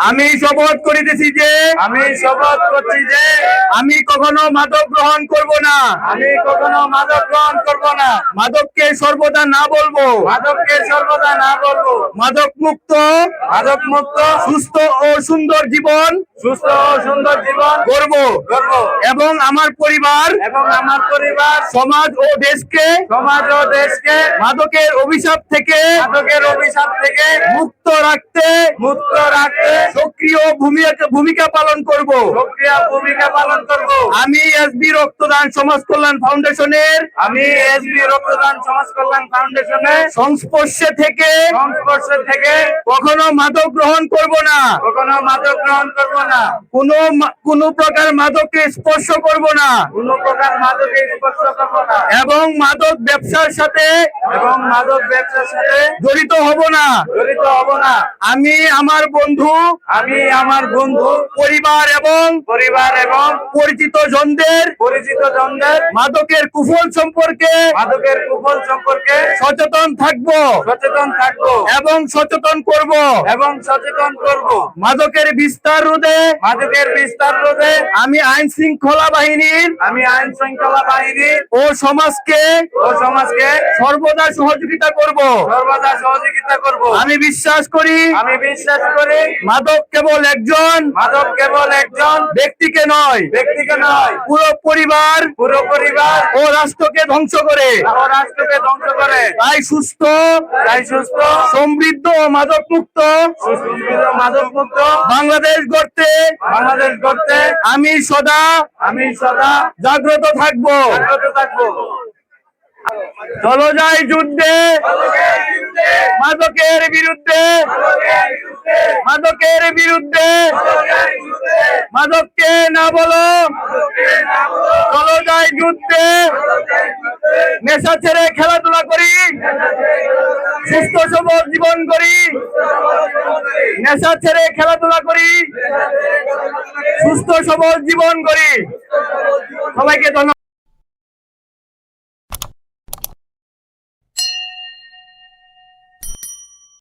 আমি শপথ করিতেছি যে আমি শপথ করছি যে আমি কখনো মাদক গ্রহণ করব না। আমি কখনো মাদক গ্রহণ করব না। মাদককে সর্বদা না বলবো। মাদককে সর্বদা না বলবো। মাদক মুক্ত সুস্থ ও সুন্দর জীবন সুস্থ ও সুন্দর জীবন গড়ব এবং আমার পরিবার সমাজ ও দেশকে মাদকের অভিশাপ থেকে মুক্ত রাখতে সক্রিয় ভূমিকা পালন করব। আমি এসবি রক্তদান সমাজ কল্যাণ ফাউন্ডেশনের সংস্পর্শে থেকে কখনো মাদক গ্রহণ করব না। কোনো প্রকার মাদককে স্পর্শ করব না এবং মাদক ব্যবসার সাথে জড়িত হব না। আমি আমার বন্ধু পরিবার এবং পরিচিত জনদের মাদকের কুফল সম্পর্কে সচেতন থাকবো এবং সচেতন করব। মাদকের বিস্তার রোধে আমি আইন শৃঙ্খলা বাহিনীর ও সমাজকে সর্বদা সহযোগিতা করব। আমি বিশ্বাস করি মাদক কেবল একজন ব্যক্তিকে নয় পুরো পরিবার ও রাষ্ট্রকে ধ্বংস করে। তাই সুস্থ সমৃদ্ধ ও মাদক মুক্ত বাংলাদেশ গড়তে আমি সদা জাগ্রত থাকবো। চলো যাই যুদ্ধে মাদকের বিরুদ্ধে মাদককে না বলো। চলো যাই যুদ্ধে নেশা ছেড়ে খেলাধুলা করি, সুস্থ সবল জীবন করি। নেশা ছেড়ে খেলাধুলা করি, সুস্থ সবল জীবন করি। সবাইকে ধন্যবাদ।